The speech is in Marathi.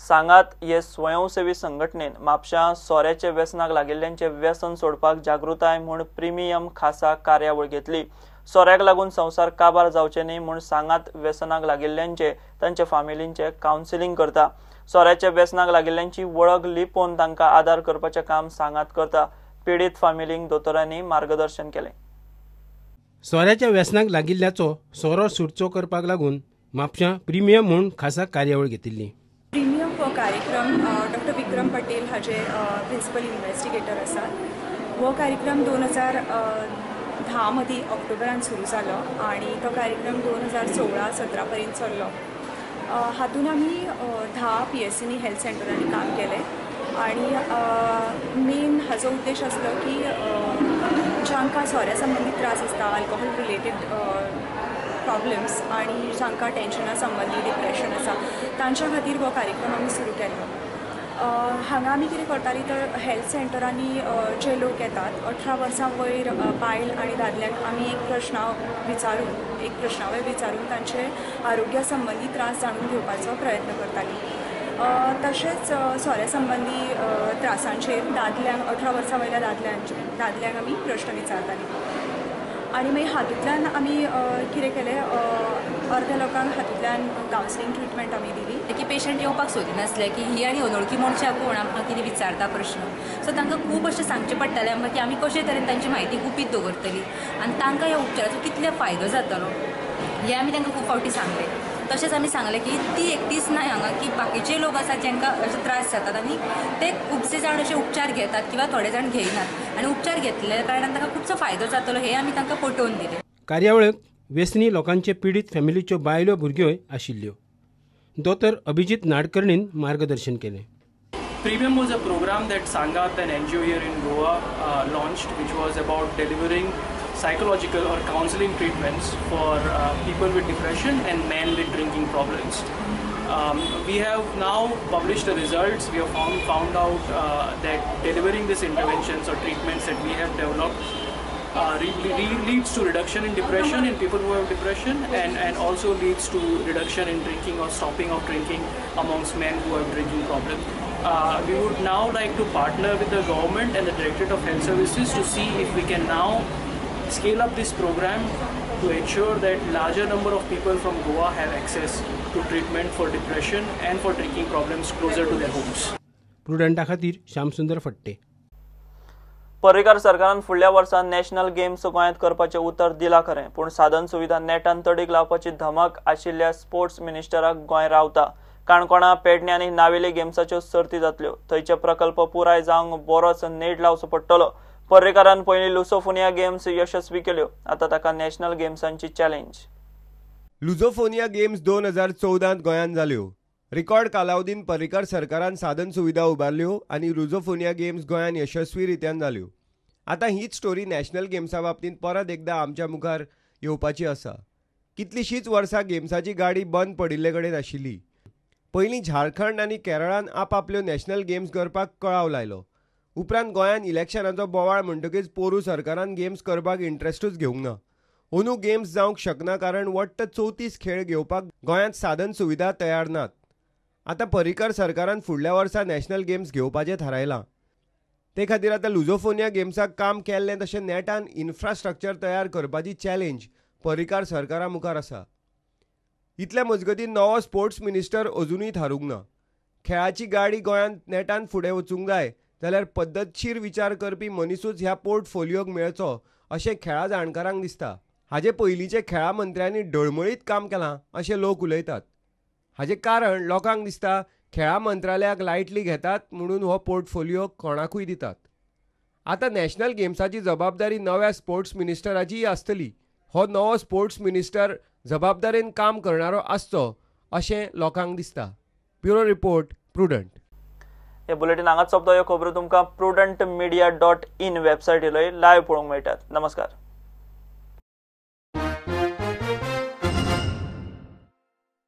सांगात हे स्वयंसेवी संघटनेन म्हापशां सोऱ्याचे व्यसनाक लागिल्ल्यांचे व्यसन सोडपाक जागृताय म्हूण प्रिमियम खासा कार्यावळ घेतली। सोऱ्याक लागून संसार काबार जावचे न्ही म्हूण सांगात व्यसनाक लागिल्ल्यांचे तांचे फामिलींचे कावन्सिलिंग करता। सोऱ्याच्या व्यसनाक लागिल्ल्यांची वळख लिपोवन तांकां आदार करपाचें काम सांगात करता। पीडित फामिलींक दोतोरांनी मार्गदर्शन केलें। सोऱ्याच्या व्यसनाक लागिल्ल्याचो सोरो सुटचो करपाक लागून म्हापशां प्रिमियम म्हूण खासा कार्यावळ घेतिल्ली। प्रिमियम हो कार्यक्रम डॉ. विक्रम पटेल हाजे प्रिन्सिपल इन्व्हेस्टिगेटर आसात। हो कार्यक्रम 2010 मदीं ऑक्टोबरान सुरू जालो आणि तो कार्यक्रम 2016-17 पर्यंत चल्लो। हातून आमी 10 PSCनी हेल्थ सेंटरांनी काम केलें आणि मेन हाजो उद्देश आसलो की जांकां सोऱ्या संबंदीत त्रास आसता, अल्कोहोल रिलेटेड प्रॉब्लेम्स आणि जांकां टेन्शना संबंधी डिप्रेशन आसा तांच्या खातीर हो कार्यक्रम आमी सुरू केल्लो। हांगा आमी कितें करतालीं तर हेल्थ सेंटरांनी जे लोक येतात 18 वर्सां वयर बायल आनी दादल्यांक आमी एक प्रश्नावळ विचारून तांचे आरोग्या संबंधी त्रास जाणून घेवपाचो प्रयत्न करतालीं। तशेंच सोऱ्या संबंधी त्रासांचेर दादल्यांक 18 वर्सां वयल्या दादल्यांक आमी प्रश्न विचारतालीं। आणि मागीर हातूंतल्यान आमी कितें केलें, अर्द्या लोकांक हातूंतल्यान कावन्सिलींग ट्रिटमेंट आमी दिली की पेशंट येवपाक सोदिनासले की ही आनी अनवळखी मनशां कोण आमकां कितें विचारता प्रश्न। सो तांकां खूब अशें सांगचें पडटालें आमकां की आमी कशे तरेन तांची म्हायती गुपीत दवरतली आनी तांकां ह्या उपचाराचो कितले फायदो जातलो हें आमी तांकां खूब फावटी सांगलें। तशेंच आमी सांगलें की ती एकटीच न्हय हांगा की बाकीचे लोक आसात जांकां अशे त्रास जातात आनी ते खुबशे जाण अशे उपचार घेतात किंवा थोडे जाण घेयनात आनी उपचार घेतलेल्या कारणान तांकां खुबसो फायदो जातलो हें आमी तांकां पटोवन दिलें। कार्यावळीक व्यसनी लोकांचे पीडित फॅमिलीच्यो बायलो भुरग्योय आशिल्ल्यो। दोतोर अभिजीत नाडकर्णीन मार्गदर्शन केलें। Premium was a program that Sangath, an NGO here in Goa, launched, which was about delivering psychological or counseling treatments for people with depression and men with drinking problems. We have now published the results. We have found out that delivering these interventions or treatments that we have developed leads to reduction in depression in people who have depression and also leads to reduction in drinking or stopping of drinking amongst men who have drinking problems. We would now like to partner with the government and the Directorate of Health Services to see if we can now scale up this program to ensure that larger number of people from Goa have access to treatment for depression and for drinking problems closer to their homes. प्रुडंटा खातीर श्यामसुंदर फट्टे। पर्रीकार सरकारान फुडल्या वर्सां नॅशनल गेम्स गोंयांत करपाचें उतर दिलां खरें, पूण साधन सुविधा नेटान तडीक लावपाची धमक आशिल्ल्या स्पोर्ट्स मिनिस्टराक गोंय रावता। काणकोणा, पेडणे आनी नावेली गेम्साच्यो सर्ती जातल्यो। थंयचे प्रकल्प पुराय जावंक बरोच नेट लावचो पडटलो। पर्रीकारान पयलीं लुसोफोनिया गेम्स यशस्वी केल्यो, आतां ताका नॅशनल गेम्सांची चॅलेंज। लुसोफोनिया गेम्स 2014 गोंयांत जाल्यो। रिकॉर्ड कालावधीन पर्रीकार सरकारान साधन सुविधा उबारल्यो आनी लुसोफोनिया गेम्स गोंयांत यशस्वी रित्यान जाल्यो। आतां हीच स्टोरी नॅशनल गेम्सा बाबतींत परत एकदां आमच्या मुखार येवपाची आसा। कितलींशींच वर्सां गेम्साची गाडी बंद पडिल्ले कडेन आशिल्ली। पयलीं झारखंड आनी केरळान आपापल्यो नॅशनल गेम्स करपाक कळाव लायलो। उपरांत गोंयांत इलेक्शनाचो बोवाळ म्हणटकीच पोरू सरकारान गेम्स करपाक इंट्रस्टूच घेवंक ना। अंदू गेम्स जावंक शकना कारण वट्ट 34 खेळ घेवपाक गोंयांत साधन सुविधा तयार नात। आतां पर्रीकार सरकारान फुडल्या वर्सा नॅशनल गेम्स घेवपाचें थारायलां। ते खातीर आतां लुसोफोनिया गेम्साक काम केल्लें तशें नेटान इन्फ्रास्ट्रक्चर तयार करपाची चॅलेंज पर्रीकार सरकारा मुखार आसा। इतल्या मजगतीं नवो स्पोर्ट्स मिनिस्टर अजुनूय थारूंक ना। खेळाची गाडी गोंयांत नेटान फुडें वचूंक जाय जाल्यार पद्दतशीर विचार करपी मनीसूच ह्या पोर्टफोलियोक मेळचो अशें खेळा जाणकारांक दिसता। हाचे पयलींचे खेळा मंत्र्यांनी डळमळीत काम केलां अशें लोक उलयतात। हाचें कारण लोकांक दिसता खेळा मंत्रालयाक लायटली घेतात म्हणून हो पोर्टफोलियो कोणाकूय दितात। आतां नॅशनल गेम्साची जबाबदारी नव्या स्पोर्ट्स मिनिस्टराचीय आसतली। हो नवो स्पोर्ट्स मिनिस्टर जबाबदारेन काम करणारो आसचो अशें लोकांक दिसता। Bureau report, prudent. हे बुलेटिन हांगाच सोंपता। ह्यो खबरो तुमकां prudentmedia.in वेबसायटीर लायव्ह पळोवंक मेळटात। नमस्कार।